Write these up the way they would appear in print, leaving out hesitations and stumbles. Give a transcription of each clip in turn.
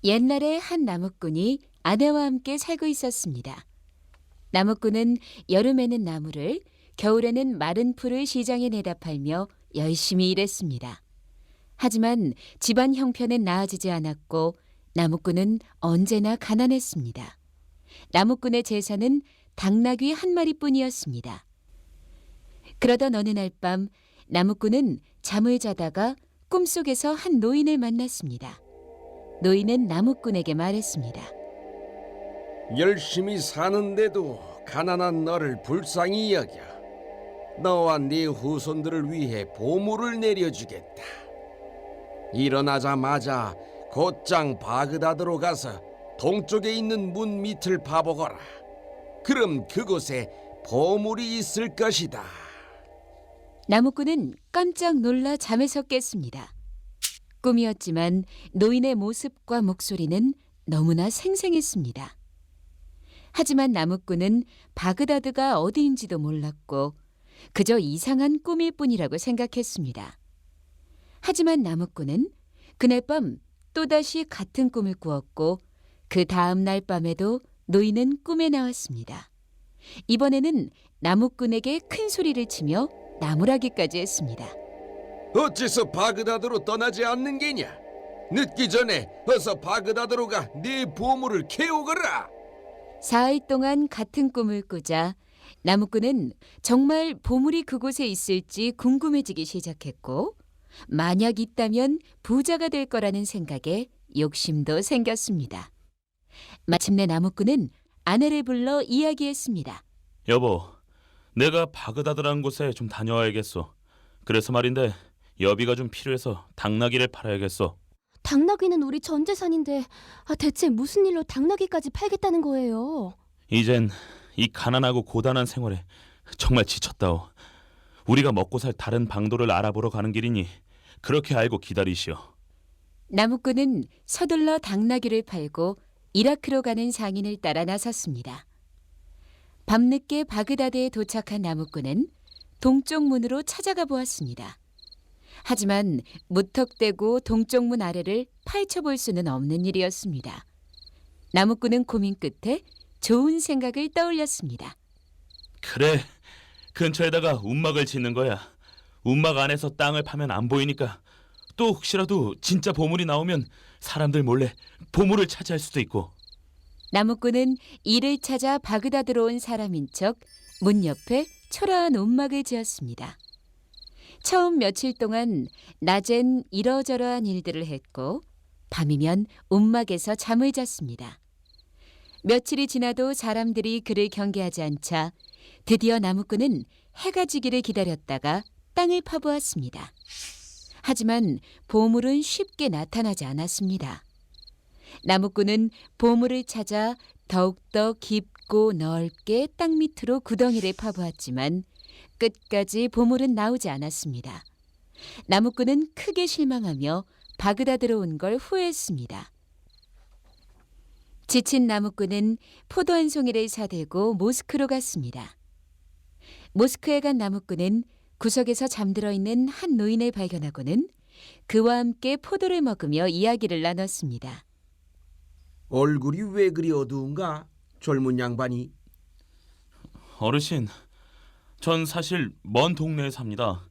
옛날에 한 나무꾼이 아내와 함께 살고 있었습니다. 나무꾼은 여름에는 나무를, 겨울에는 마른 풀을 시장에 내다 팔며 열심히 일했습니다. 하지만 집안 형편은 나아지지 않았고 나무꾼은 언제나 가난했습니다. 나무꾼의 재산은 당나귀 한 마리뿐이었습니다. 그러던 어느 날 밤 나무꾼은 잠을 자다가 꿈속에서 한 노인을 만났습니다. 노인은 나무꾼에게 말했습니다. 열심히 사는데도 가난한 너를 불쌍히 여겨. 너와 네 후손들을 위해 보물을 내려주겠다. 일어나자마자 곧장 바그다드로 가서 동쪽에 있는 문 밑을 파보거라. 그럼 그곳에 보물이 있을 것이다. 나무꾼은 깜짝 놀라 잠에서 깼습니다. 꿈이었지만 노인의 모습과 목소리는 너무나 생생했습니다. 하지만 나무꾼은 바그다드가 어디인지도 몰랐고 그저 이상한 꿈일 뿐이라고 생각했습니다. 하지만 나무꾼은 그날 밤 또다시 같은 꿈을 꾸었고 그 다음 날 밤에도 노인은 꿈에 나왔습니다. 이번에는 나무꾼에게 큰 소리를 치며 나무라기까지 했습니다. 어째서 바그다드로 떠나지 않는 게냐? 늦기 전에 어서 바그다드로 가 네 보물을 캐오거라. 사흘 동안 같은 꿈을 꾸자 나무꾼은 정말 보물이 그곳에 있을지 궁금해지기 시작했고 만약 있다면 부자가 될 거라는 생각에 욕심도 생겼습니다. 마침내 나무꾼은 아내를 불러 이야기했습니다. 여보, 내가 바그다드라는 곳에 좀 다녀와야겠어. 그래서 말인데 여비가 좀 필요해서 당나귀를 팔아야겠어. 당나귀는 우리 전 재산인데 대체 무슨 일로 당나귀까지 팔겠다는 거예요? 이젠 이 가난하고 고단한 생활에 정말 지쳤다오. 우리가 먹고 살 다른 방도를 알아보러 가는 길이니 그렇게 알고 기다리시오. 나무꾼은 서둘러 당나귀를 팔고 이라크로 가는 상인을 따라 나섰습니다. 밤늦게 바그다드에 도착한 나무꾼은 동쪽 문으로 찾아가 보았습니다. 하지만 무턱대고 동쪽 문 아래를 파헤쳐볼 수는 없는 일이었습니다. 나무꾼은 고민 끝에 좋은 생각을 떠올렸습니다. 그래, 근처에다가 움막을 짓는 거야. 움막 안에서 땅을 파면 안 보이니까 또 혹시라도 진짜 보물이 나오면 사람들 몰래 보물을 차지할 수도 있고. 나무꾼은 이를 찾아 바그다드로 온 사람인 척 문 옆에 초라한 움막을 지었습니다. 처음 며칠 동안 낮엔 이러저러한 일들을 했고 밤이면 움막에서 잠을 잤습니다. 며칠이 지나도 사람들이 그를 경계하지 않자 드디어 나무꾼은 해가 지기를 기다렸다가 땅을 파보았습니다. 하지만 보물은 쉽게 나타나지 않았습니다. 나무꾼은 보물을 찾아 더욱더 깊고 넓게 땅 밑으로 구덩이를 파보았지만 끝까지 보물은 나오지 않았습니다. 나무꾼은 크게 실망하며 바그다드로 온 걸 후회했습니다. 지친 나무꾼은 포도 한 송이를 사들고 모스크로 갔습니다. 모스크에 간 나무꾼은 구석에서 잠들어 있는 한 노인을 발견하고는 그와 함께 포도를 먹으며 이야기를 나눴습니다. 얼굴이 왜 그리 어두운가? 젊은 양반이. 어르신, 전 사실 먼 동네에 삽니다.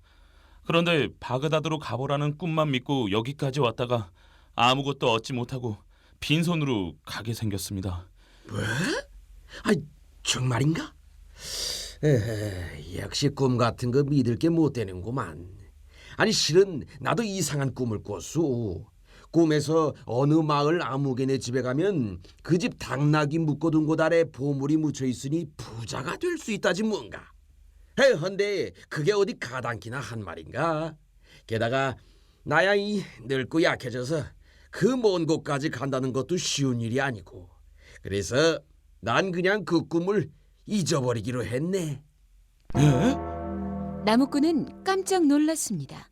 그런데 바그다드로 가보라는 꿈만 믿고 여기까지 왔다가 아무것도 얻지 못하고 빈손으로 가게 생겼습니다. 아이, 정말인가? 역시 꿈 같은 거 믿을 게 못 되는구만. 아니 실은 나도 이상한 꿈을 꿨소. 꿈에서 어느 마을 아무개네 집에 가면 그 집 당나귀 묶어둔 곳 아래 보물이 묻혀 있으니 부자가 될 수 있다지 뭔가. 헌데 그게 어디 가당키나 한 말인가? 게다가 나야 이 늙고 약해져서 그 먼 곳까지 간다는 것도 쉬운 일이 아니고. 그래서 난 그냥 그 꿈을 잊어버리기로 했네. 나무꾼은 깜짝 놀랐습니다.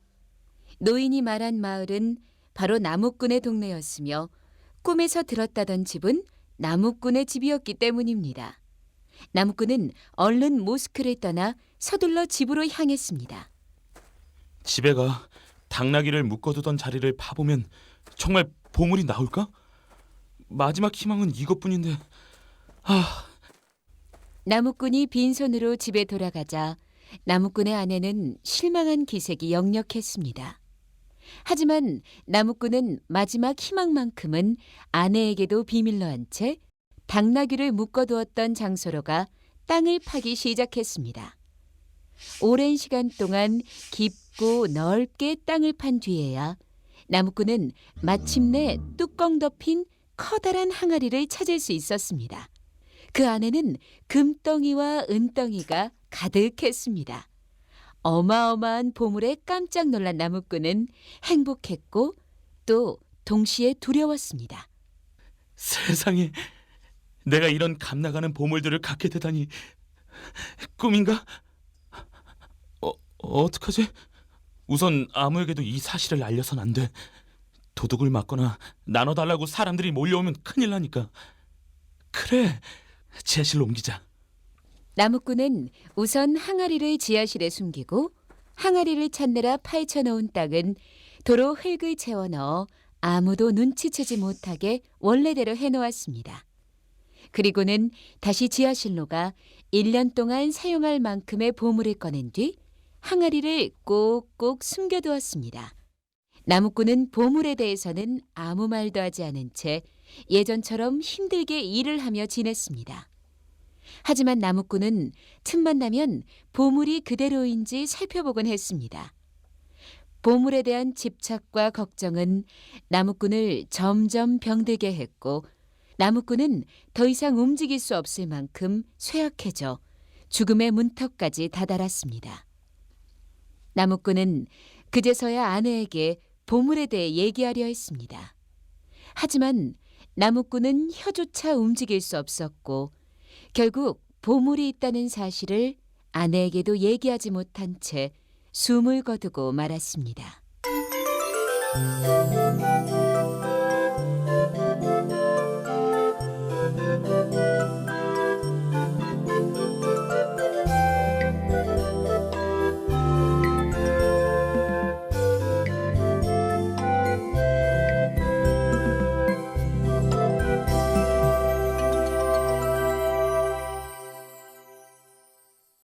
노인이 말한 마을은 바로 나무꾼의 동네였으며 꿈에서 들었다던 집은 나무꾼의 집이었기 때문입니다. 나무꾼은 얼른 모스크를 떠나 서둘러 집으로 향했습니다. 집에 가 당나귀를 묶어두던 자리를 파보면 정말 보물이 나올까? 마지막 희망은 이것뿐인데. 아, 나무꾼이 빈손으로 집에 돌아가자 나무꾼의 아내는 실망한 기색이 역력했습니다. 하지만 나무꾼은 마지막 희망만큼은 아내에게도 비밀로 한 채 당나귀를 묶어두었던 장소로 가 땅을 파기 시작했습니다. 오랜 시간 동안 깊고 넓게 땅을 판 뒤에야 나무꾼은 마침내 뚜껑 덮인 커다란 항아리를 찾을 수 있었습니다. 그 안에는 금덩이와 은덩이가 가득했습니다. 어마어마한 보물에 깜짝 놀란 나무꾼은 행복했고 또 동시에 두려웠습니다. 세상에, 내가 이런 값나가는 보물들을 갖게 되다니. 꿈인가? 어떡하지? 우선 아무에게도 이 사실을 알려선 안 돼. 도둑을 맞거나 나눠달라고 사람들이 몰려오면 큰일 나니까. 그래, 지하실로 옮기자. 나무꾼은 우선 항아리를 지하실에 숨기고 항아리를 찾느라 파헤쳐 놓은 땅은 도로 흙을 채워 넣어 아무도 눈치채지 못하게 원래대로 해놓았습니다. 그리고는 다시 지하실로 가 1년 동안 사용할 만큼의 보물을 꺼낸 뒤 항아리를 꼭꼭 숨겨두었습니다. 나무꾼은 보물에 대해서는 아무 말도 하지 않은 채 예전처럼 힘들게 일을 하며 지냈습니다. 하지만 나무꾼은 틈만 나면 보물이 그대로인지 살펴보곤 했습니다. 보물에 대한 집착과 걱정은 나무꾼을 점점 병들게 했고 나무꾼은 더 이상 움직일 수 없을 만큼 쇠약해져 죽음의 문턱까지 다다랐습니다. 나무꾼은 그제서야 아내에게 보물에 대해 얘기하려 했습니다. 하지만 나무꾼은 혀조차 움직일 수 없었고 결국 보물이 있다는 사실을 아내에게도 얘기하지 못한 채 숨을 거두고 말았습니다.